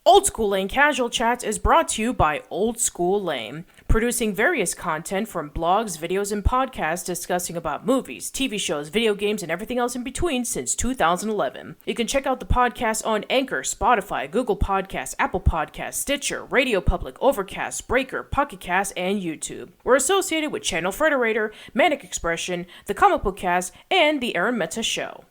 Old School Lane Casual Chats is brought to you by Old School Lane, producing various content from blogs, videos, and podcasts discussing about movies, TV shows, video games, and everything else in between since 2011. You can check out the podcast on Anchor, Spotify, Google Podcasts, Apple Podcasts, Stitcher, Radio Public, Overcast, Breaker, Pocket Cast, and YouTube. We're associated with Channel Frederator, Manic Expression, The Comic Book Cast, and The Arun Mehta Show.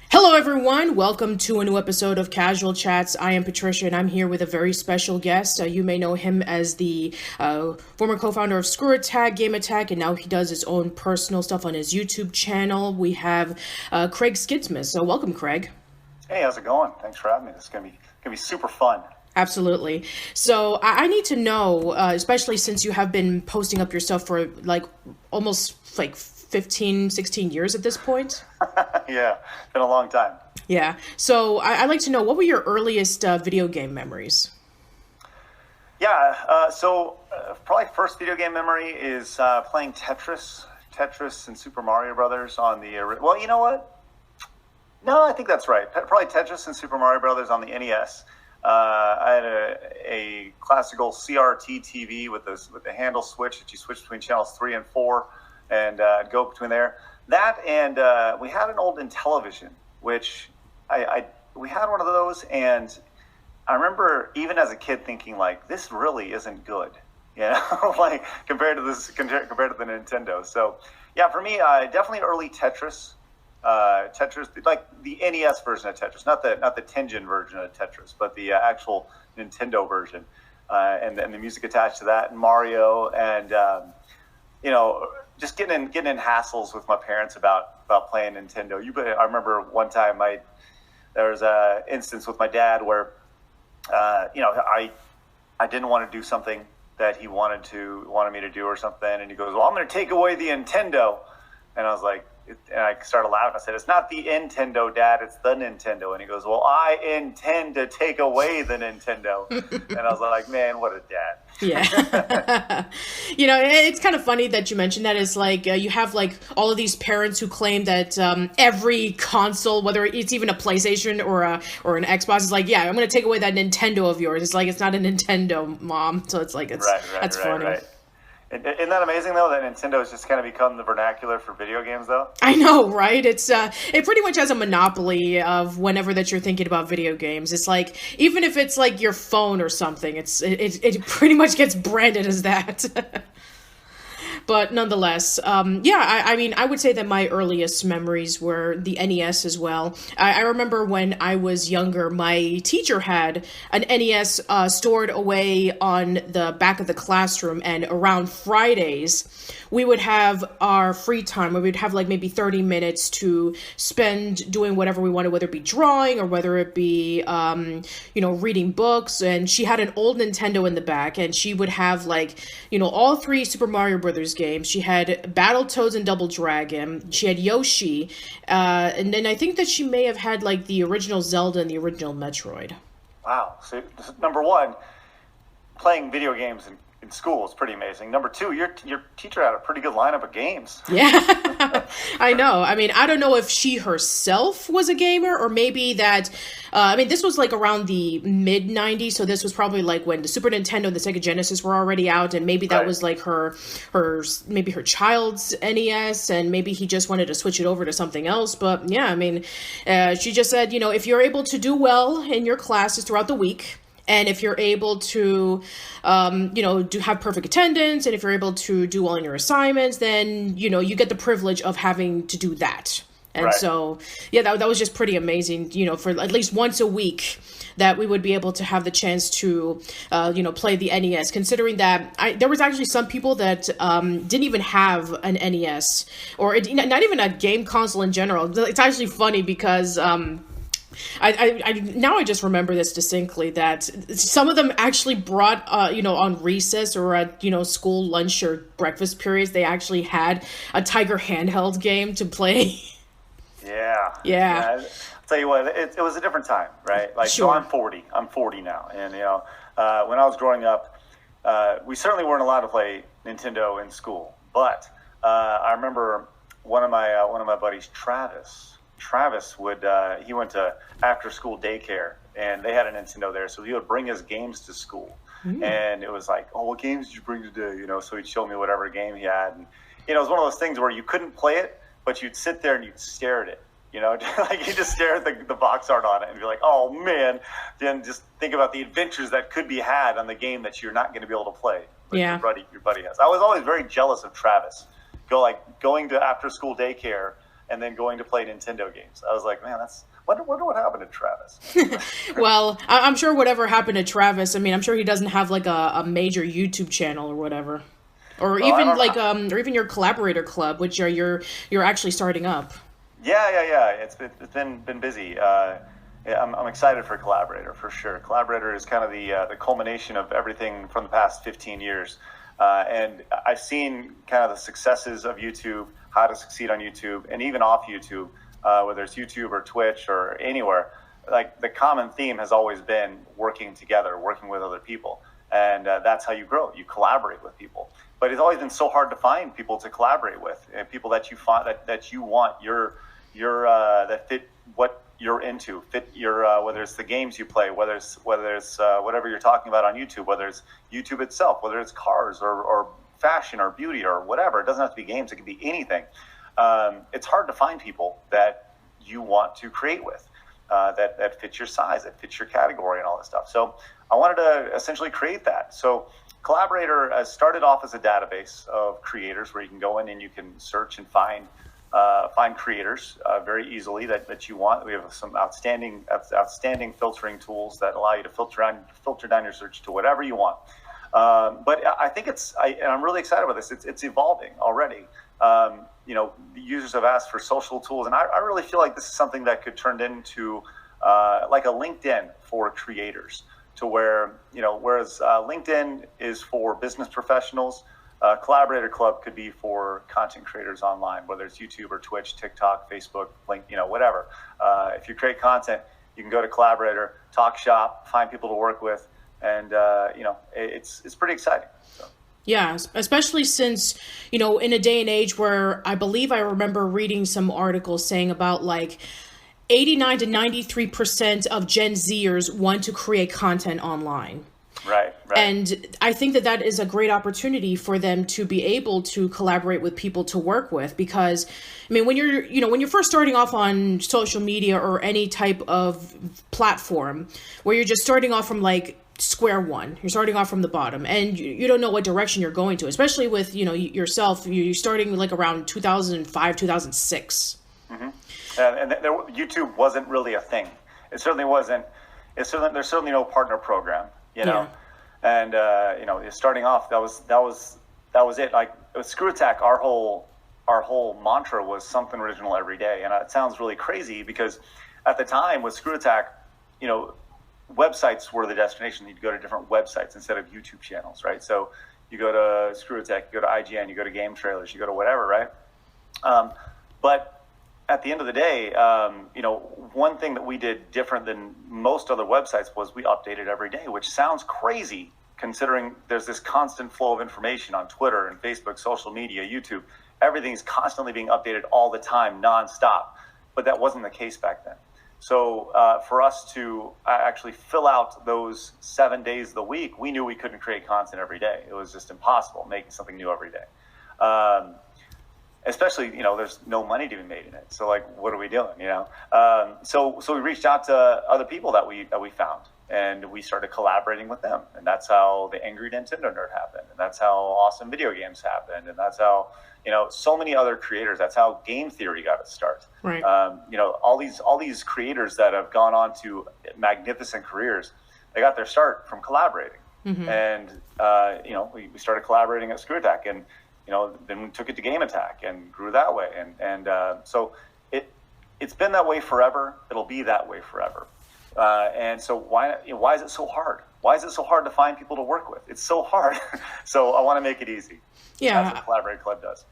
Hello everyone, welcome to a new episode of Casual Chats. I am Patricia and I'm here with a very special guest. You may know him as the former co-founder of Screw Attack, Game Attack, and now he does his own personal stuff on his YouTube channel. We have Craig Skidsmith, so welcome Craig. Hey, how's it going? Thanks for having me. This is gonna be super fun. Absolutely. So I need to know, especially since you have been posting up your stuff for almost 15, 16 years at this point. Yeah, been a long time. Yeah. So I'd like to know, what were your earliest video game memories? Yeah, probably first video game memory is playing Tetris and Super Mario Brothers on the, well, you know what? No, I think that's right. Probably Tetris and Super Mario Brothers on the NES. I had a classical CRT TV with a handle switch that you switch between channels 3 and 4 and go between there. That and we had an old Intellivision, which we had one of those, and I remember even as a kid thinking this really isn't good, compared to the Nintendo. So yeah, for me, definitely early Tetris, like the NES version of Tetris, not the Tengen version of Tetris, but the actual Nintendo version, and the music attached to that, and Mario, and just getting in hassles with my parents about playing Nintendo. I remember one time there was a instance with my dad where I didn't want to do something that he wanted me to do or something, and he goes, "Well, I'm going to take away the Nintendo," and I was like, and I started laughing. I said, "It's not the Nintendo, Dad. It's the Nintendo." And he goes, "Well, I intend to take away the Nintendo." And I was like, "Man, what a dad." Yeah. It's kind of funny that you mentioned that. It's you have all of these parents who claim that every console, whether it's even a PlayStation or an Xbox, is yeah, I'm going to take away that Nintendo of yours. It's it's not a Nintendo, Mom. So it's that's funny. Right. Isn't that amazing, though, that Nintendo has just kind of become the vernacular for video games, though? I know, right? It pretty much has a monopoly of whenever that you're thinking about video games. It's even if it's your phone or something, it pretty much gets branded as that. But nonetheless, I mean, I would say that my earliest memories were the NES as well. I remember when I was younger, my teacher had an NES stored away on the back of the classroom, and around Fridays, we would have our free time where we'd have like maybe 30 minutes to spend doing whatever we wanted, whether it be drawing or whether it be, reading books. And she had an old Nintendo in the back, and she would have like, all three Super Mario Brothers games. She had Battletoads and Double Dragon. She had Yoshi. And then I think that she may have had like the original Zelda and the original Metroid. Wow. So, number one, playing video games in school is pretty amazing. Number two, your teacher had a pretty good lineup of games. Yeah, I know. I mean, I don't know if she herself was a gamer or maybe that, this was like around the mid 90s. So this was probably like when the Super Nintendo and the Sega Genesis were already out. And maybe that was like her child's NES, and maybe he just wanted to switch it over to something else. But yeah, I mean, she just said, if you're able to do well in your classes throughout the week, and if you're able to, have perfect attendance, and if you're able to do well in your assignments, then, you get the privilege of having to do that. And so, yeah, that was just pretty amazing, for at least once a week that we would be able to have the chance to, play the NES, considering that there was actually some people that didn't even have an NES or not even a game console in general. It's actually funny because... I just remember this distinctly, that some of them actually brought, on recess or at, school lunch or breakfast periods, they actually had a Tiger handheld game to play. Yeah. I'll tell you what, it was a different time, right? Like, sure. So I'm 40 now. And, when I was growing up, we certainly weren't allowed to play Nintendo in school. But I remember one of my buddies, Travis he went to after school daycare, and they had a Nintendo there, so he would bring his games to school. And it was like, oh, what games did you bring today? So he'd show me whatever game he had. And, it was one of those things where you couldn't play it, but you'd sit there and you'd stare at it. Like you just stare at the box art on it and be like, oh man, then just think about the adventures that could be had on the game that you're not going to be able to play. But your buddy has. I was always very jealous of Travis. Going to after school daycare and then going to play Nintendo games. I was like, man, wonder what happened to Travis. Well, I'm sure whatever happened to Travis, I'm sure he doesn't have like a major YouTube channel or whatever. Or or even your collaborator club, which you're actually starting up. Yeah. It's been busy. I'm excited for Collaborator for sure. Collaborator is kind of the culmination of everything from the past 15 years. And I've seen kind of the successes of YouTube, how to succeed on YouTube, and even off YouTube, whether it's YouTube or Twitch or anywhere. Like the common theme has always been working together, working with other people, and that's how you grow. You collaborate with people. But it's always been so hard to find people to collaborate with, and people that you find that you want that fit what you're into, fit your whether it's the games you play, whether it's whatever you're talking about on YouTube, whether it's YouTube itself, whether it's cars or fashion or beauty or whatever. It doesn't have to be games. It could be anything. It's hard to find people that you want to create with, that fits your size, that fits your category and all this stuff. So I wanted to essentially create that. So Collaborator started off as a database of creators where you can go in and you can search and find creators very easily that you want. We have some outstanding filtering tools that allow you to filter down your search to whatever you want. But I think and I'm really excited about this. It's evolving already. The users have asked for social tools, and I really feel like this is something that could turn into like a LinkedIn for creators, to where whereas LinkedIn is for business professionals. Collaborator Club could be for content creators online, whether it's YouTube or Twitch, TikTok, Facebook, whatever. If you create content, you can go to Collaborator, talk shop, find people to work with, and it's pretty exciting. So. Yeah, especially since, in a day and age where I believe I remember reading some articles saying about like 89 to 93% of Gen Zers want to create content online. Right. And I think that is a great opportunity for them to be able to collaborate with people to work with, because when you're first starting off on social media or any type of platform where you're just starting off from like square one. You're starting off from the bottom, and you don't know what direction you're going to, especially with, yourself. You're starting like around 2005, 2006. Mm-hmm. YouTube wasn't really a thing. It certainly wasn't. There's certainly no partner program, Yeah. And starting off, that was it. Like with Screw Attack, our whole mantra was something original every day, and it sounds really crazy because at the time with Screw Attack, websites were the destination. You'd go to different websites instead of YouTube channels, right? So you go to Screw Attack, you go to IGN, you go to Game Trailers, you go to whatever, right? But at the end of the day, one thing that we did different than most other websites was we updated every day, which sounds crazy considering there's this constant flow of information on Twitter and Facebook, social media, YouTube. Everything's constantly being updated all the time, nonstop. But that wasn't the case back then. So for us to actually fill out those 7 days of the week, we knew we couldn't create content every day. It was just impossible making something new every day. Especially, there's no money to be made in it. So like, what are we doing? So we reached out to other people that we found, and we started collaborating with them. And that's how the Angry Nintendo Nerd happened. And that's how Awesome Video Games happened. And that's how, so many other creators. That's how Game Theory got its start. Right. All these creators that have gone on to magnificent careers, they got their start from collaborating. Mm-hmm. And we started collaborating at Screw Attack, and then we took it to Game Attack and grew that way. And so it's been that way forever. It'll be that way forever. And so why is it so hard? Why is it so hard to find people to work with? It's so hard. So I want to make it easy. Yeah. That's what Collaborate Club does.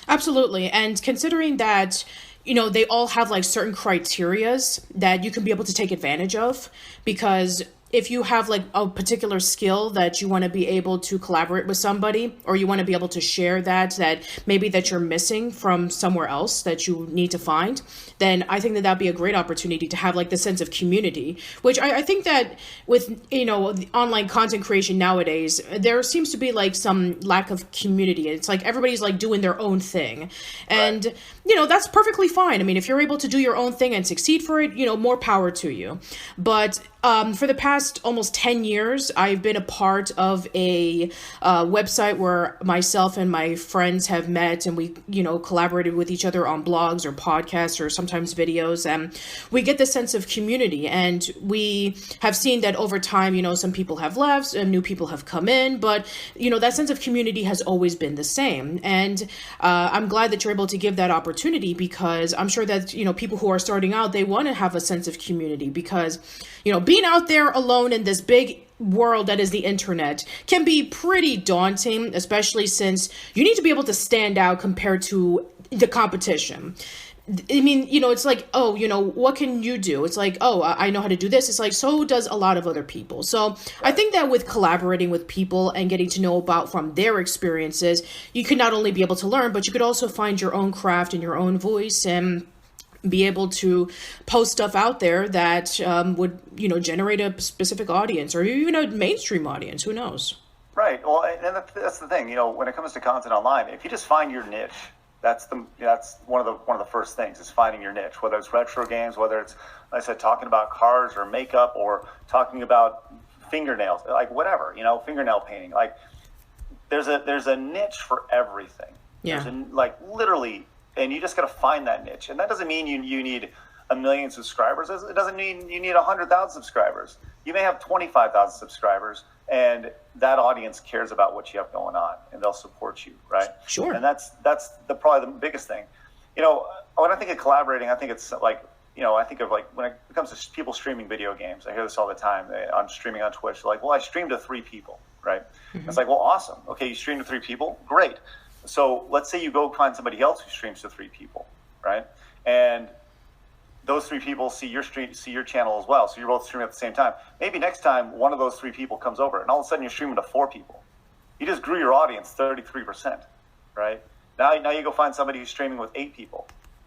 Absolutely. And considering that, they all have like certain criterias that you can be able to take advantage of, because if you have like a particular skill that you want to be able to collaborate with somebody, or you want to be able to share that maybe that you're missing from somewhere else that you need to find, then I think that'd be a great opportunity to have like the sense of community, which I think that with, the online content creation nowadays, there seems to be like some lack of community. It's like everybody's like doing their own thing. And, right. That's perfectly fine. I mean, if you're able to do your own thing and succeed for it, more power to you. But for the past almost 10 years, I've been a part of a website where myself and my friends have met, and we, collaborated with each other on blogs or podcasts or sometimes videos. And we get this sense of community. And we have seen that over time, some people have left and new people have come in. But, that sense of community has always been the same. And I'm glad that you're able to give that opportunity, because I'm sure that, people who are starting out, they want to have a sense of community, because, being out there alone in this big world that is the internet can be pretty daunting, especially since you need to be able to stand out compared to the competition. I mean, it's like, oh, what can you do? It's like, oh, I know how to do this. It's like, so does a lot of other people. So I think that with collaborating with people and getting to know about from their experiences, you could not only be able to learn, but you could also find your own craft and your own voice, and be able to post stuff out there that would, generate a specific audience, or even a mainstream audience. Who knows? Right. Well, and that's the thing. When it comes to content online, if you just find your niche, that's one of the first things, is finding your niche. Whether it's retro games, whether it's, like I said, talking about cars or makeup, or talking about fingernails, like whatever, fingernail painting. Like there's a niche for everything. Yeah. There's literally. And you just got to find that niche. And that doesn't mean you need 1 million subscribers. It doesn't mean you need 100,000 subscribers. You may have 25,000 subscribers, and that audience cares about what you have going on, and they'll support you, right? Sure. And that's probably the biggest thing. When I think of collaborating, I think it's like, I think of like when it comes to people streaming video games. I hear this all the time. I'm streaming on Twitch. They're like, well, I streamed to 3 people, right? Mm-hmm. It's like, well, awesome. Okay, you streamed to 3 people? Great. So let's say you go find somebody else who streams to 3 people, right? And those 3 people see your channel as well. So you're both streaming at the same time. Maybe next time one of those 3 people comes over, and all of a sudden you're streaming to 4 people. You just grew your audience 33%, right? Now you go find somebody who's streaming with 8 people.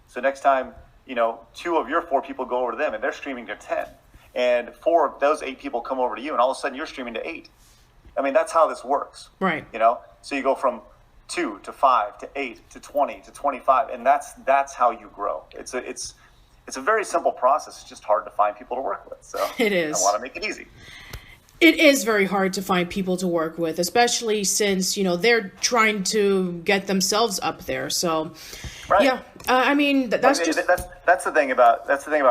So next time, 2 of your 4 people go over to them, and they're streaming to 10. And 4 of those 8 people come over to you, and all of a sudden you're streaming to 8. I mean, that's how this works. Right. So you go from 2 to 5 to 8 to 20 to 25, and that's how you grow. It's a very simple process. It's just hard to find people to work with. So it is. I want to make it easy. It is very hard to find people to work with, especially since, they're trying to get themselves up there. So, Right. yeah, I mean, that's just... That's the thing about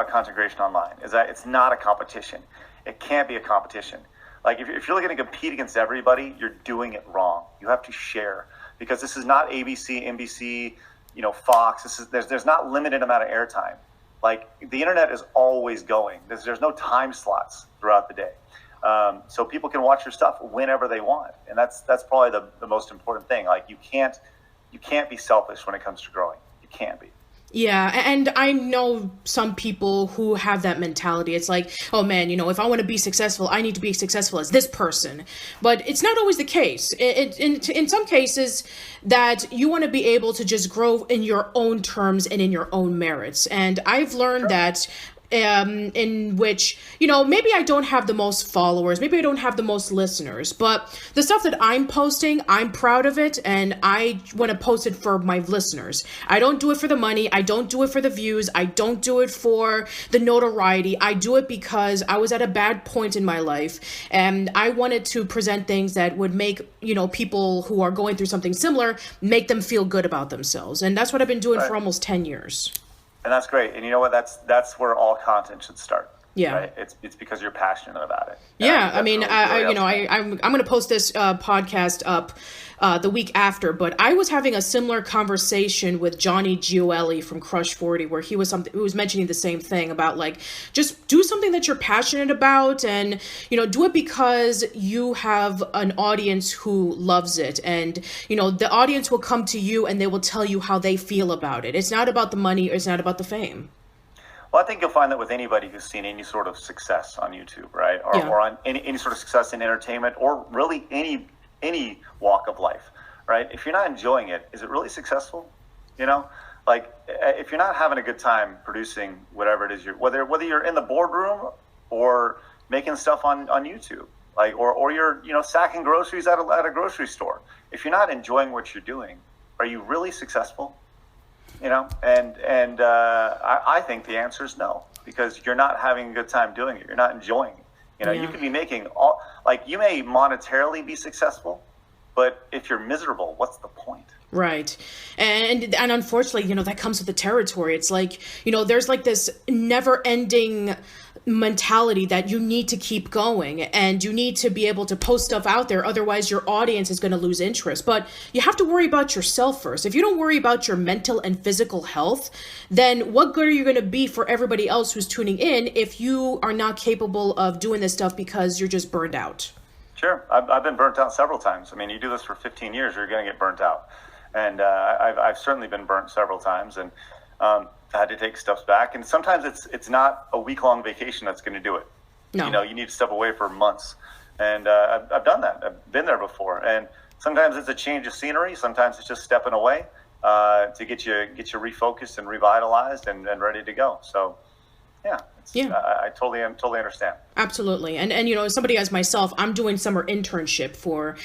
content creation online, is that it's not a competition. It can't be a competition. Like if you're looking to compete against everybody, you're doing it wrong. You have to share, because this is not ABC, NBC, Fox. There's not limited amount of airtime. Like the internet is always going. There's no time slots throughout the day. So people can watch your stuff whenever they want, and that's probably the most important thing. Like you can't be selfish when it comes to growing. You can't be. Yeah, and I know some people who have that mentality. It's like, oh man, if I want to be successful, I need to be successful as this person. But it's not always the case. In some cases, that you want to be able to just grow in your own terms and in your own merits. And I've learned that in which, maybe I don't have the most followers, maybe I don't have the most listeners, but the stuff that I'm posting, I'm proud of it, and I want to post it for my listeners. I don't do it for the money, I don't do it for the views, I don't do it for the notoriety. I do it because I was at a bad point in my life, and I wanted to present things that would make, people who are going through something similar, make them feel good about themselves. And that's what I've been doing for almost 10 years. And that's great. And you know what? That's where all content should start. Yeah. Right? It's because you're passionate about it. Yeah. I mean, I'm going to post this podcast up the week after, but I was having a similar conversation with Johnny Gioeli from Crush 40, where he was mentioning the same thing about like, just do something that you're passionate about, and, do it because you have an audience who loves it. And, the audience will come to you and they will tell you how they feel about it. It's not about the money. It's not about the fame. Well, I think you'll find that with anybody who's seen any sort of success on YouTube, right? Or on any sort of success in entertainment, or really any walk of life, right? If you're not enjoying it, is it really successful? Like if you're not having a good time producing whatever it is, whether you're in the boardroom or making stuff on YouTube, like or you're sacking groceries at a grocery store. If you're not enjoying what you're doing, are you really successful? I think the answer is no, because you're not having a good time doing it. You're not enjoying it. You could be making you may monetarily be successful, but if you're miserable, what's the point? Right. And unfortunately, that comes with the territory. It's like, there's like this never ending mentality that you need to keep going and you need to be able to post stuff out there. Otherwise, your audience is going to lose interest. But you have to worry about yourself first. If you don't worry about your mental and physical health, then what good are you going to be for everybody else who's tuning in if you are not capable of doing this stuff because you're just burned out? Sure. I've been burnt out several times. I mean, you do this for 15 years, you're going to get burnt out. And I've certainly been burnt several times, and I had to take steps back. And sometimes it's not a week-long vacation that's going to do it. No. You need to step away for months. And I've done that. I've been there before. And sometimes it's a change of scenery. Sometimes it's just stepping away to get you refocused and revitalized and ready to go. So, yeah. I totally understand. Absolutely. And somebody as myself, I'm doing summer internship for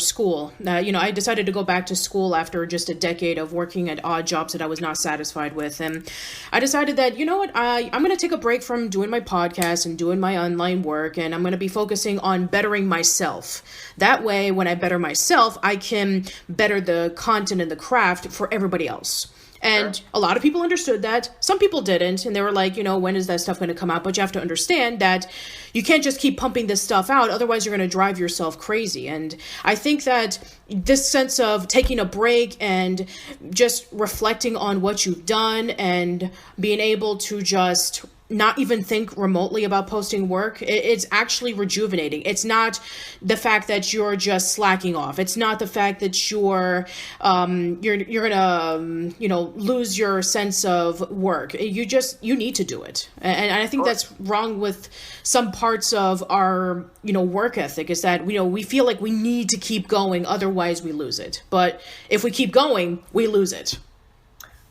school. I decided to go back to school after just a decade of working at odd jobs that I was not satisfied with. And I decided that, I'm going to take a break from doing my podcast and doing my online work, and I'm going to be focusing on bettering myself. That way, when I better myself, I can better the content and the craft for everybody else. And a lot of people understood that. Some people didn't. And they were like, when is that stuff going to come out? But you have to understand that you can't just keep pumping this stuff out. Otherwise, you're going to drive yourself crazy. And I think that this sense of taking a break and just reflecting on what you've done and being able to just not even think remotely about posting work, it's actually rejuvenating. It's not the fact that you're just slacking off. It's not the fact that you're gonna lose your sense of work. You need to do it, and I think that's wrong with some parts of our work ethic, is that we feel like we need to keep going, otherwise we lose it. But if we keep going, we lose it.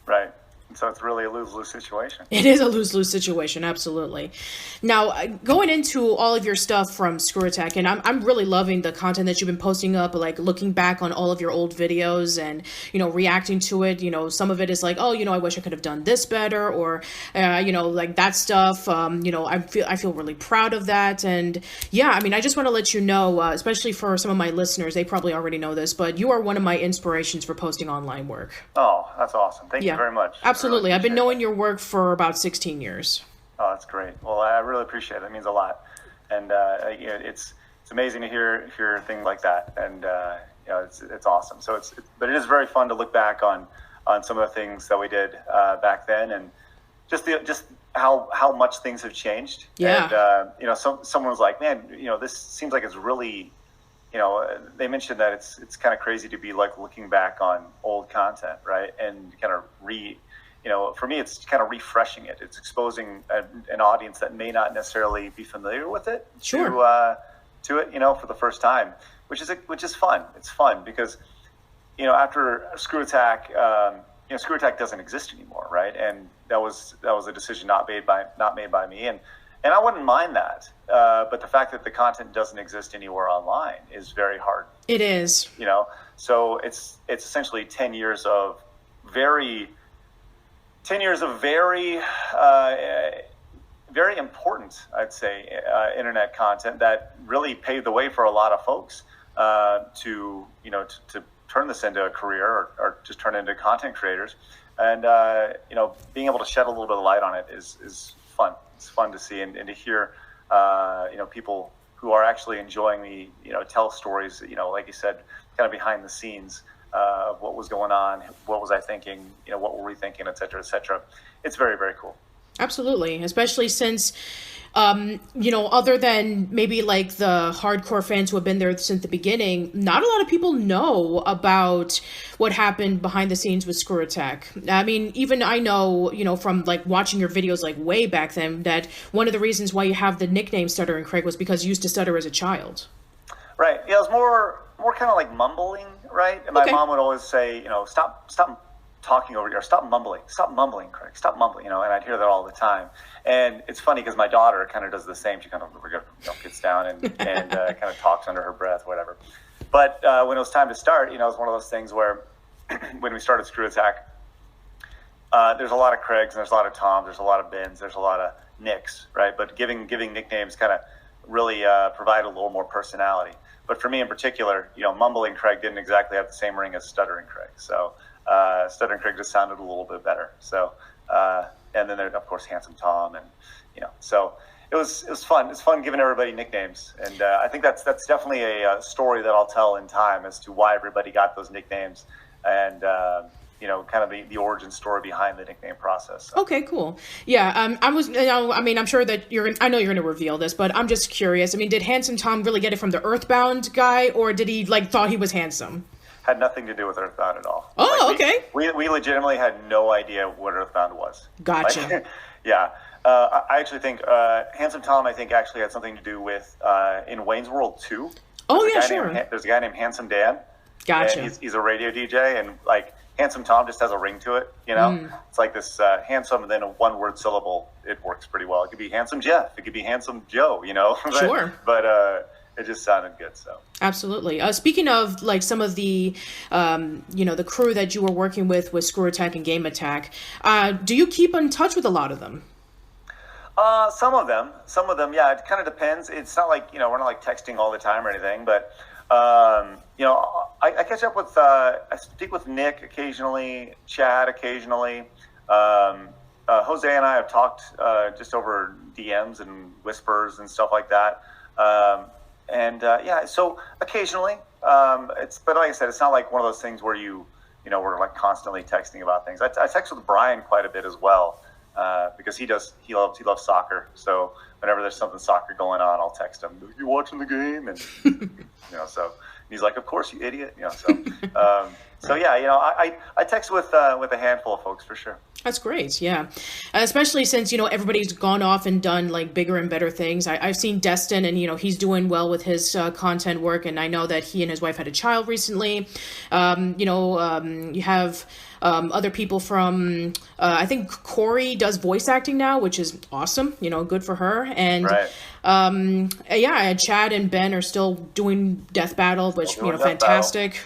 Right. So it's really a lose-lose situation. It is a lose-lose situation, absolutely. Now, going into all of your stuff from Screw Attack, and I'm really loving the content that you've been posting up, like looking back on all of your old videos and, reacting to it. Some of it is like, oh, I wish I could have done this better, or, like that stuff. I feel really proud of that. And yeah, I mean, I just want to let you know, especially for some of my listeners, they probably already know this, but you are one of my inspirations for posting online work. Oh, that's awesome. Thank you very much. Absolutely. Really I've been knowing your work for about 16 years. Oh, that's great. Well, I really appreciate it. It means a lot. And it's amazing to hear things like that. And it's awesome. So but it is very fun to look back on some of the things that we did back then, and just how much things have changed. Yeah. And someone was like, man, this seems like it's really, they mentioned that it's kind of crazy to be like looking back on old content, right? And kind of for me, it's kind of refreshing it. It's exposing an audience that may not necessarily be familiar with it to it, for the first time, which is fun. It's fun because, after Screw Attack, Screw Attack doesn't exist anymore, right? And that was a decision not made by me, and I wouldn't mind that. But the fact that the content doesn't exist anywhere online is very hard. It is. So it's essentially 10 years of very very important, I'd say, internet content that really paved the way for a lot of folks to turn this into a career or just turn into content creators. And being able to shed a little bit of light on it is fun. It's fun to see and to hear people who are actually enjoying the tell stories, like you said, kind of behind the scenes of what was going on, what was I thinking, what were we thinking, et cetera, et cetera. It's very, very cool. Absolutely, especially since, other than maybe like the hardcore fans who have been there since the beginning, not a lot of people know about what happened behind the scenes with Screw Attack. I mean, even I know, from like watching your videos like way back then, that one of the reasons why you have the nickname Stuttering Craig was because you used to stutter as a child. Right. Yeah, it was more kind of like mumbling, right? And my mom would always say, stop talking over you, or stop mumbling, Craig, stop mumbling, and I'd hear that all the time. And it's funny because my daughter kind of does the same. She kind of gets down and kind of talks under her breath, whatever. But when it was time to start, it was one of those things where when we started Screw Attack, there's a lot of Craigs and there's a lot of Toms, there's a lot of Bens, there's a lot of Nicks, right? But giving nicknames kind of really provide a little more personality. But for me in particular, mumbling Craig didn't exactly have the same ring as stuttering Craig. So Stuttering Craig just sounded a little bit better. So and then there's of course Handsome Tom, and so it was fun. It's fun giving everybody nicknames, and I think that's definitely a story that I'll tell in time as to why everybody got those nicknames, and kind of the origin story behind the nickname process. So. Okay, cool. Yeah, I'm sure that I know you're going to reveal this, but I'm just curious. I mean, did Handsome Tom really get it from the Earthbound guy, or did he thought he was handsome? Had nothing to do with Earthbound at all. Oh, okay. We legitimately had no idea what Earthbound was. Gotcha. Yeah. I actually think Handsome Tom, actually had something to do with in Wayne's World 2. Oh, yeah, sure. There's a guy named Handsome Dan. Gotcha. And he's a radio DJ, and Handsome Tom just has a ring to it, It's like this handsome and then a one-word syllable. It works pretty well. It could be Handsome Jeff. It could be Handsome Joe, Sure. But it just sounded good, so. Absolutely. Speaking of some of the, the crew that you were working with Screw Attack and Game Attack, do you keep in touch with a lot of them? Some of them, yeah. It kind of depends. It's not like we're not texting all the time or anything, but I catch up with. I speak with Nick occasionally, Chad occasionally. Jose and I have talked just over DMs and whispers and stuff like that. So occasionally, but like I said, it's not like one of those things where we're constantly texting about things. I text with Brian quite a bit as well, because he loves soccer. So whenever there's something soccer going on, I'll text him, "You watching the game?" And so he's like, "Of course, you idiot." So yeah, I text with a handful of folks for sure. That's great, yeah. Especially since, everybody's gone off and done like bigger and better things. I've seen Destin and, he's doing well with his content work. And I know that he and his wife had a child recently. You have other people from, I think Corey does voice acting now, which is awesome, good for her. And yeah, Chad and Ben are still doing Death Battle, which, fantastic.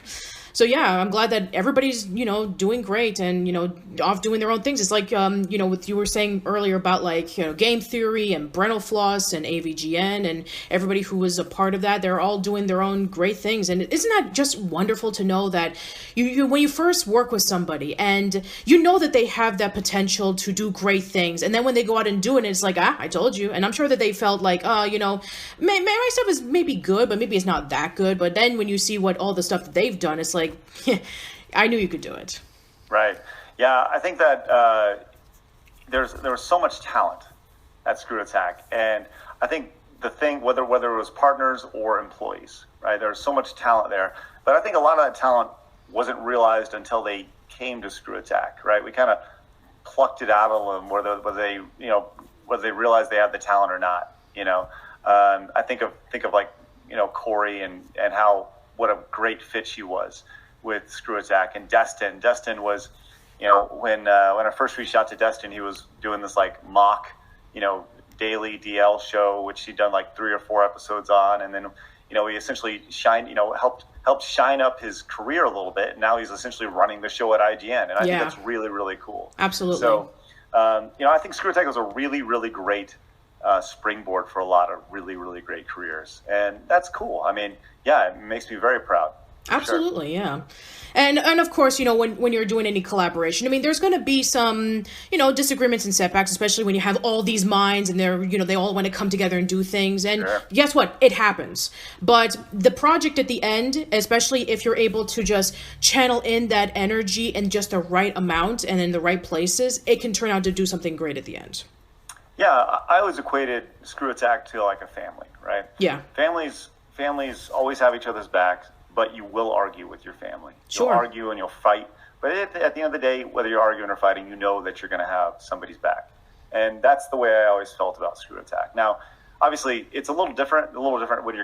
So yeah, I'm glad that everybody's, doing great and, off doing their own things. It's like, what you were saying earlier about like, Game Theory and Brental Floss and AVGN and everybody who was a part of that, they're all doing their own great things. And isn't that just wonderful to know that you when you first work with somebody and you know that they have that potential to do great things. And then when they go out and do it, it's like, I told you. And I'm sure that they felt like, my stuff is maybe good, but maybe it's not that good. But then when you see what all the stuff that they've done, it's like, I knew you could do it. Right. Yeah, I think that there was so much talent at Screw Attack, and I think the thing, whether it was partners or employees, right? There was so much talent there, but I think a lot of that talent wasn't realized until they came to Screw Attack, right? We kind of plucked it out of them, whether they realized they had the talent or not. I think of like Corey and how what a great fit she was with Screw Attack. And Destin was, when I first reached out to Destin, he was doing this like mock, daily DL show, which he'd done like 3 or 4 episodes on. And then, he essentially helped shine up his career a little bit. And now he's essentially running the show at IGN. And I think that's really, really cool. Absolutely. So, I think Screw Attack was a really, really great springboard for a lot of really, really great careers. And that's cool. I mean, yeah, it makes me very proud. Absolutely, sure. Yeah. And of course, when you're doing any collaboration, I mean, there's going to be some, disagreements and setbacks, especially when you have all these minds and they're, they all want to come together and do things. And guess what? It happens. But the project at the end, especially if you're able to just channel in that energy in just the right amount and in the right places, it can turn out to do something great at the end. Yeah, I always equated Screw Attack to like a family, right? Yeah. Families always have each other's backs, but you will argue with your family. Sure. You'll argue and you'll fight. But at the end of the day, whether you're arguing or fighting, you know that you're going to have somebody's back. And that's the way I always felt about Screw Attack. Now, obviously, it's a little different when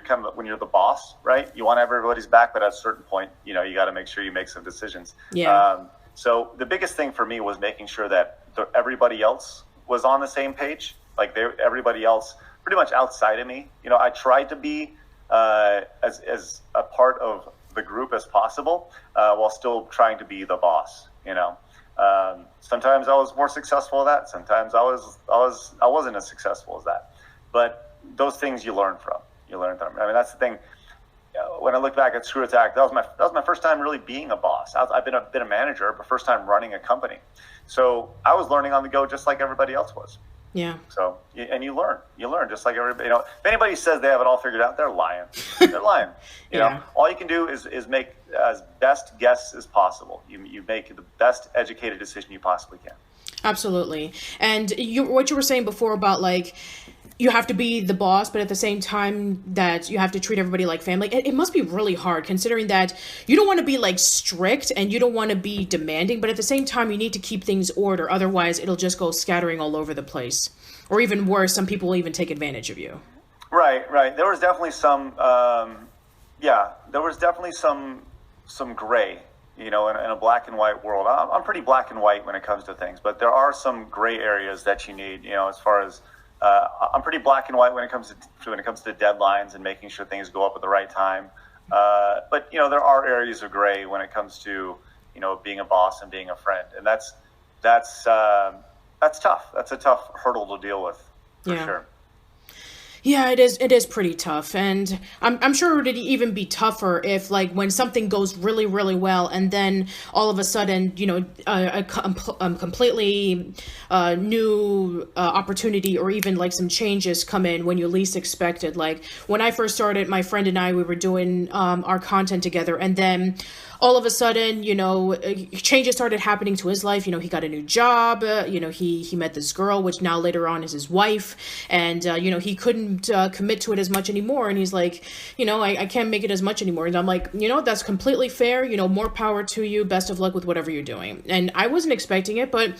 you're the boss, right? You want everybody's back, but at a certain point, you got to make sure you make some decisions. Yeah. So the biggest thing for me was making sure that everybody else was on the same page. Like everybody else, pretty much outside of me. I tried to be as a part of the group as possible, while still trying to be the boss. Sometimes I was more successful at that. Sometimes I wasn't as successful as that. But those things you learn from. I mean, that's the thing. When I look back at Screw Attack, that was my first time really being a boss. I've been a manager, but first time running a company. So I was learning on the go just like everybody else was. Yeah. So, and you learn just like everybody. If anybody says they have it all figured out, they're lying. They're lying. All you can do is make as best guess as possible. You make the best educated decision you possibly can. Absolutely. And what you were saying before about like, you have to be the boss, but at the same time that you have to treat everybody like family. It must be really hard considering that you don't want to be like strict and you don't want to be demanding, but at the same time you need to keep things order. Otherwise it'll just go scattering all over the place. Or even worse, some people will even take advantage of you. Right. There was definitely some some gray, in a black and white world. I'm pretty black and white when it comes to things, but there are some gray areas that you need, as far as I'm pretty black and white when it comes to deadlines and making sure things go up at the right time. But there are areas of gray when it comes to being a boss and being a friend, and that's tough. That's a tough hurdle to deal with, for sure. Yeah, it is pretty tough, and I'm sure it'd even be tougher if, like, when something goes really, really well, and then all of a sudden, a completely new opportunity or even, like, some changes come in when you least expect it. Like, when I first started, my friend and I, we were doing our content together, and then all of a sudden, changes started happening to his life. He got a new job. He met this girl, which now later on is his wife. And, he couldn't commit to it as much anymore. And he's like, I can't make it as much anymore. And I'm like, that's completely fair. More power to you. Best of luck with whatever you're doing. And I wasn't expecting it, but,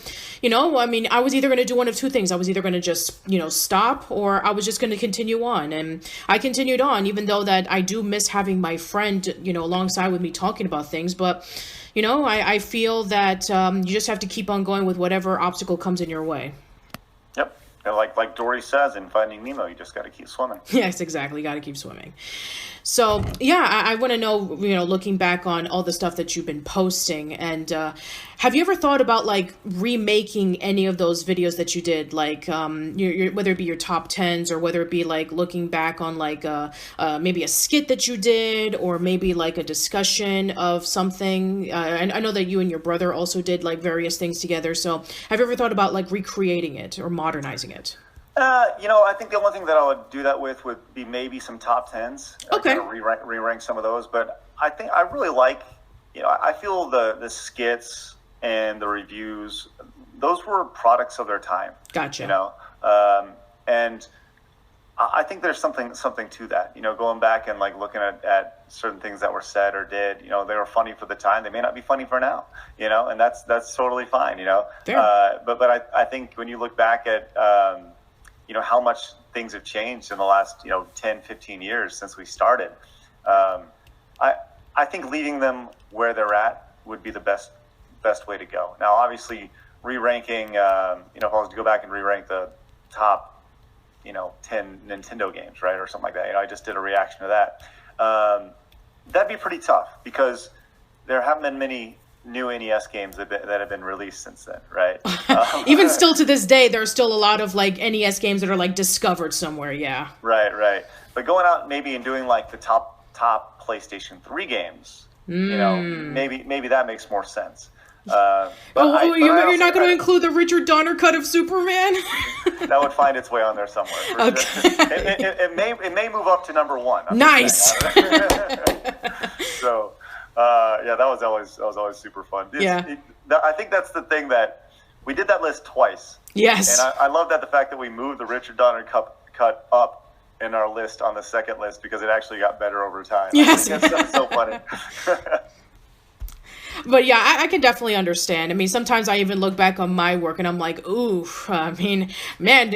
I was either going to do one of two things. I was either going to just, stop, or I was just going to continue on. And I continued on, even though that I do miss having my friend, alongside with me talking about things. But, I feel that you just have to keep on going with whatever obstacle comes in your way. Yep. And like Dory says in Finding Nemo, you just got to keep swimming. Yes, exactly. Got to keep swimming. So, yeah, I want to know, looking back on all the stuff that you've been posting, and have you ever thought about, like, remaking any of those videos that you did, like, whether it be your top 10s, or whether it be, like, looking back on, like, maybe a skit that you did, or maybe, like, a discussion of something? And I know that you and your brother also did, like, various things together, so have you ever thought about, like, recreating it or modernizing it? I think the only thing that I would do that with would be maybe some top 10s. Okay. Kind of re-rank some of those. But I think I really like, I feel the skits and the reviews, those were products of their time. Gotcha. And I think there's something to that. Going back and like looking at certain things that were said or did, they were funny for the time. They may not be funny for now, and that's totally fine, Fair. But I think when you look back at, how much things have changed in the last, 10, 15 years since we started. I think leaving them where they're at would be the best way to go. Now, obviously, re-ranking, if I was to go back and re-rank the top, 10 Nintendo games, right, or something like that. I just did a reaction to that. That'd be pretty tough because there haven't been many new NES games that have been released since then, right? Even still to this day, there are still a lot of like NES games that are like discovered somewhere. Yeah. Right. But going out maybe and doing like the top PlayStation 3 games, maybe that makes more sense. You're not going to include the Richard Donner cut of Superman? That would find its way on there somewhere. Okay. It may move up to number 1. Nice. So. That was always super fun. I think that's the thing that we did that list twice. Yes. And I love that the fact that we moved the Richard Donner cut up in our list on the second list because it actually got better over time. Yes. That's so funny. But yeah, I can definitely understand. I mean, sometimes I even look back on my work and I'm like, ooh, I mean, man,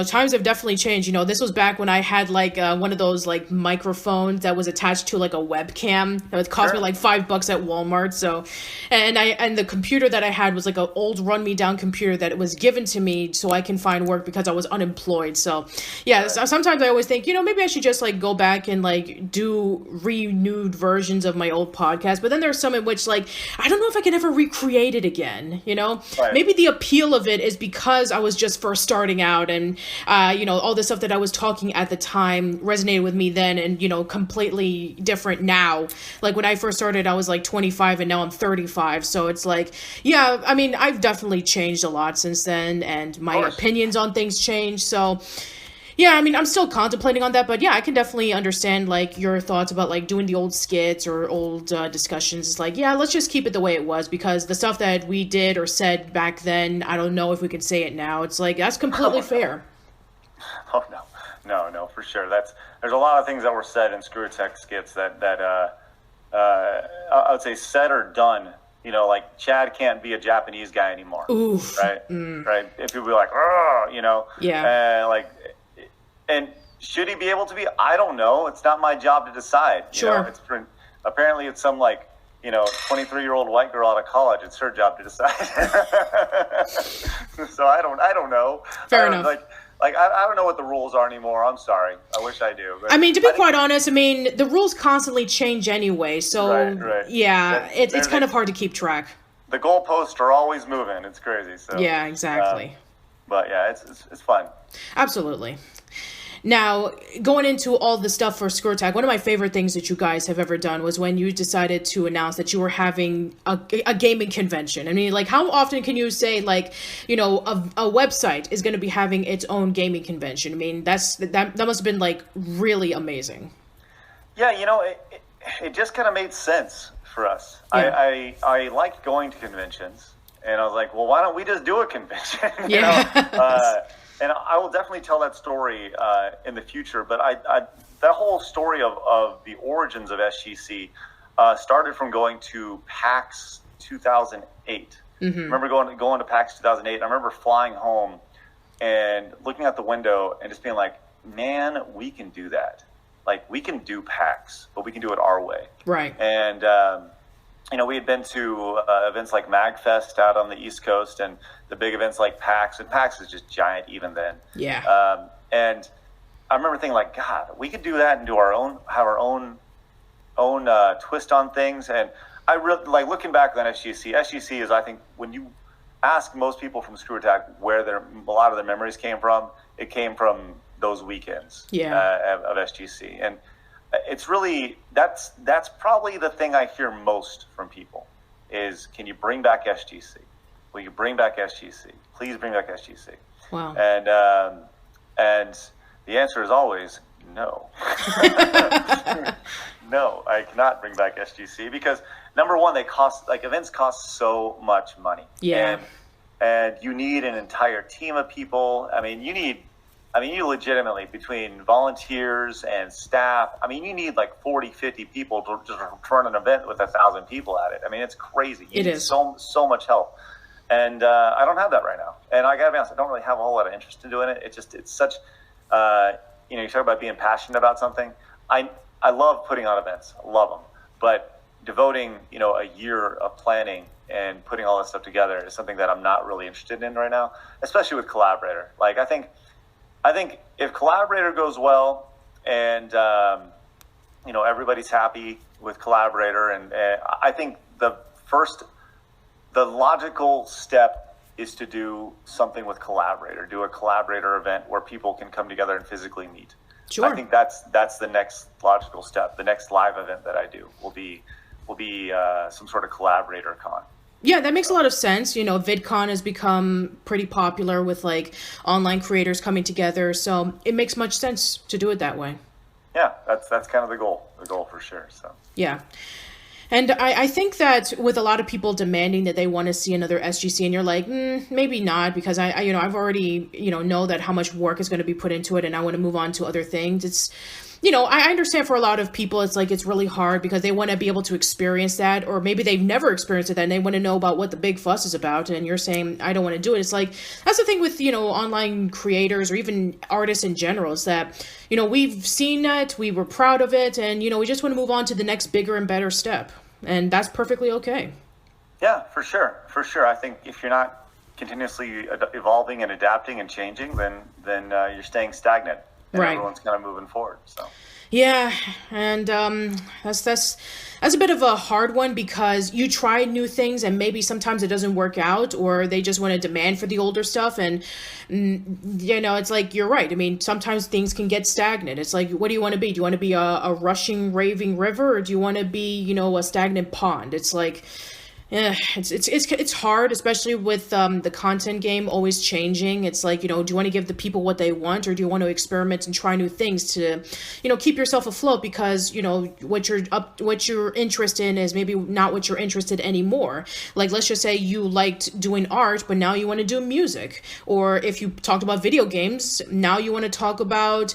times have definitely changed. This was back when I had like one of those like microphones that was attached to like a webcam that would cost me like $5 at Walmart. So, and the computer that I had was like an old run-me-down computer that was given to me so I can find work because I was unemployed. So yeah, sometimes I always think, maybe I should just like go back and like do renewed versions of my old podcast. But then there's some in which like, I don't know if I can ever recreate it again, Right. Maybe the appeal of it is because I was just first starting out and, all the stuff that I was talking at the time resonated with me then and, completely different now. Like when I first started, I was like 25 and now I'm 35. So it's like, yeah, I mean, I've definitely changed a lot since then and my opinions on things changed. So yeah, I mean, I'm still contemplating on that, but yeah, I can definitely understand, like, your thoughts about, like, doing the old skits or old discussions. It's like, yeah, let's just keep it the way it was, because the stuff that we did or said back then, I don't know if we can say it now. It's like, that's completely fair. Oh, no, for sure. There's a lot of things that were said in Screw Tech skits that I would say said or done. Like, Chad can't be a Japanese guy anymore. Oof. Right? Right? If people be like, oh, Yeah. And should he be able to be? I don't know. It's not my job to decide. Sure. Apparently it's some 23-year-old white girl out of college. It's her job to decide. So I don't know. Fair enough. I don't know what the rules are anymore. I'm sorry. I wish I do. But I mean, to be quite honest, the rules constantly change anyway. So right. Yeah, it's kind of hard to keep track. The goalposts are always moving. It's crazy. So yeah, exactly. But yeah, it's fun. Absolutely. Now, going into all the stuff for ScrewAttack, one of my favorite things that you guys have ever done was when you decided to announce that you were having a gaming convention. I mean, like, how often can you say, like, a website is going to be having its own gaming convention? I mean, that must have been, like, really amazing. Yeah, it just kind of made sense for us. Yeah. I liked going to conventions, and I was like, well, why don't we just do a convention? And I will definitely tell that story in the future. But that whole story of the origins of SGC started from going to PAX 2008. Mm-hmm. I remember going to PAX 2008. I remember flying home and looking out the window and just being like, man, we can do that. Like, we can do PAX, but we can do it our way. Right. And, we had been to events like MagFest out on the East Coast and the big events like PAX. And PAX is just giant even then. Yeah. And I remember thinking, like, God, we could do that and have our own twist on things. And I really, like, looking back on SGC is, I think, when you ask most people from Screw Attack where a lot of their memories came from, it came from those weekends of SGC. And it's really, that's probably the thing I hear most from people is, can you bring back SGC? Will you bring back SGC? Please bring back SGC. Wow. And the answer is always no. No, I cannot bring back SGC because, number one, events cost so much money. Yeah. And you need an entire team of people. You legitimately, between volunteers and staff, you need like 40, 50 people to just run an event with 1,000 people at it. It's crazy. You need so much help. And I don't have that right now. And I gotta be honest, I don't really have a whole lot of interest in doing it. It's such, you talk about being passionate about something. I love putting on events. I love them. But devoting, a year of planning and putting all this stuff together is something that I'm not really interested in right now, especially with Collaborator. Like, I think if Collaborator goes well and, everybody's happy with Collaborator, and I think the logical step is to do something with Collaborator, do a Collaborator event where people can come together and physically meet. Sure. I think that's the next logical step. The next live event that I do will be some sort of Collaborator con. Yeah, that makes a lot of sense. VidCon has become pretty popular with like online creators coming together, so it makes much sense to do it that way. Yeah, that's kind of the goal for sure. So yeah. And I think that with a lot of people demanding that they want to see another SGC, and you're like, maybe not, because I've already, know that how much work is going to be put into it, and I want to move on to other things. It's, I understand for a lot of people, it's like, it's really hard because they want to be able to experience that, or maybe they've never experienced it and they want to know about what the big fuss is about. And you're saying, I don't want to do it. It's like, that's the thing with, online creators or even artists in general, is that, we've seen it, we were proud of it, and, we just want to move on to the next bigger and better step. And that's perfectly okay. Yeah, for sure. I think if you're not continuously evolving and adapting and changing, then you're staying stagnant. And right. Everyone's kind of moving forward. So. Yeah, and that's a bit of a hard one because you try new things and maybe sometimes it doesn't work out, or they just want to demand for the older stuff, and it's like, you're right. Sometimes things can get stagnant. It's like, what do you want to be? Do you want to be a rushing, raving river, or do you want to be, a stagnant pond? It's like, yeah, it's hard, especially with the content game always changing. It's like, do you want to give the people what they want, or do you want to experiment and try new things to, keep yourself afloat? Because what you're interested in is maybe not what you're interested anymore. Like, let's just say you liked doing art, but now you want to do music. Or if you talked about video games, now you want to talk about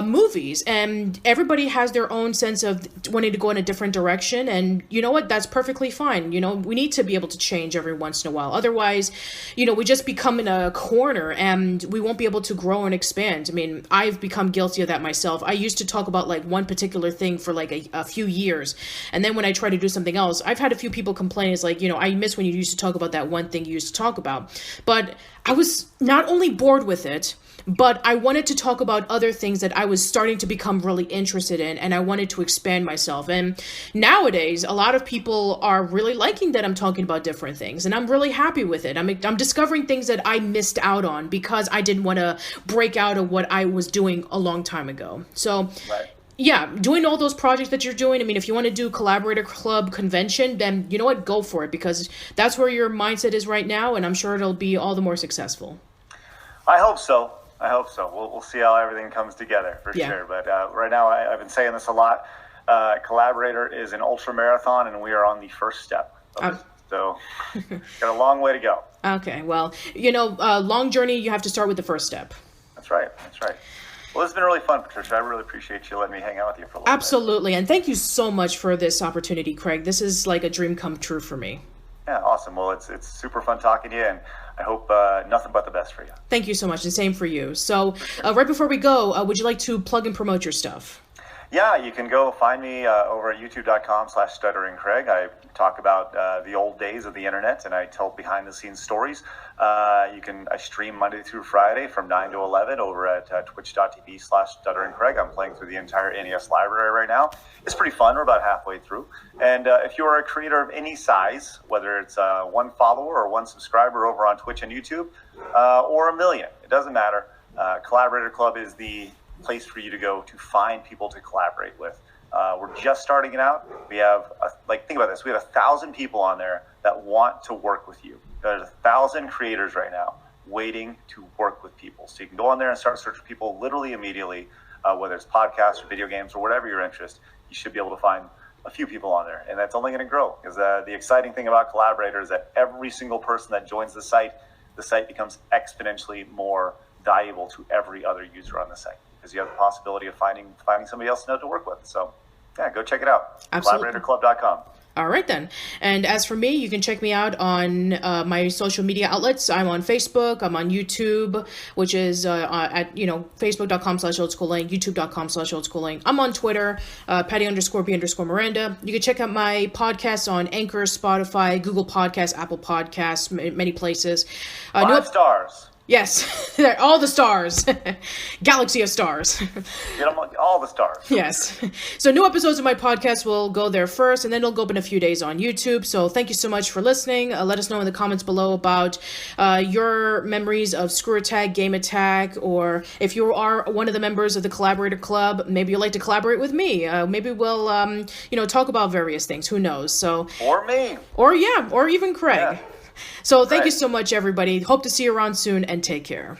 movies. And everybody has their own sense of wanting to go in a different direction. And you know what? That's perfectly fine. We need to be able to change every once in a while. Otherwise, we just become in a corner and we won't be able to grow and expand. I've become guilty of that myself. I used to talk about like one particular thing for like a few years. And then when I try to do something else, I've had a few people complain. It's like, I miss when you used to talk about that one thing you used to talk about. But I was not only bored with it, but I wanted to talk about other things that I was starting to become really interested in, and I wanted to expand myself. And nowadays, a lot of people are really liking that I'm talking about different things, and I'm really happy with it. I'm discovering things that I missed out on because I didn't want to break out of what I was doing a long time ago. So. Right. Yeah, doing all those projects that you're doing. If you want to do Collaborator Club convention, then you know what, go for it, because that's where your mindset is right now, and I'm sure it'll be all the more successful. I hope so. We'll see how everything comes together for sure. But right now, I've been saying this a lot. Collaborator is an ultra marathon, and we are on the first step of it. So got a long way to go. Okay, well, long journey, you have to start with the first step. That's right. Well, this has been really fun, Patricia. I really appreciate you letting me hang out with you for a little Absolutely, and thank you so much for this opportunity, Craig. This is like a dream come true for me. Yeah, awesome. Well, it's super fun talking to you, and I hope nothing but the best for you. Thank you so much, and same for you. So right before we go, would you like to plug and promote your stuff? Yeah, you can go find me over at youtube.com/stutteringcraig. I talk about the old days of the internet, and I tell behind-the-scenes stories. I stream Monday through Friday from 9 to 11 over at twitch.tv/stutteringcraig. I'm playing through the entire NES library right now. It's pretty fun. We're about halfway through. And if you are a creator of any size, whether it's one follower or one subscriber over on Twitch and YouTube, or a million, it doesn't matter. Collaborator Club is the place for you to go to find people to collaborate with. We're just starting it out. We have, think about this. We have 1,000 people on there that want to work with you. There's 1,000 creators right now waiting to work with people. So you can go on there and start searching people literally immediately, whether it's podcasts or video games or whatever your interest. You should be able to find a few people on there, and that's only going to grow. Because the exciting thing about Collaborator is that every single person that joins the site becomes exponentially more valuable to every other user on the site. Because you have the possibility of finding somebody else to work with. So, yeah, go check it out. Absolutely. Collaboratorclub.com. All right, then. And as for me, you can check me out on my social media outlets. I'm on Facebook. I'm on YouTube, which is at, facebook.com/oldschoollane, youtube.com/oldschoollane. I'm on Twitter, Patty_B_Miranda. You can check out my podcasts on Anchor, Spotify, Google Podcasts, Apple Podcasts, many places. 5 stars. Yes, all the stars. Galaxy of stars. Get them all the stars. Yes. So new episodes of my podcast will go there first, and then it'll go up in a few days on YouTube. So thank you so much for listening. Let us know in the comments below about your memories of Screw Attack, Game Attack, or if you are one of the members of the Collaborator Club, maybe you'd like to collaborate with me. Maybe we'll, talk about various things. Who knows? So. Or me. Or even Craig. Yeah. So thank you Right. so much, everybody. Hope to see you around soon, and take care.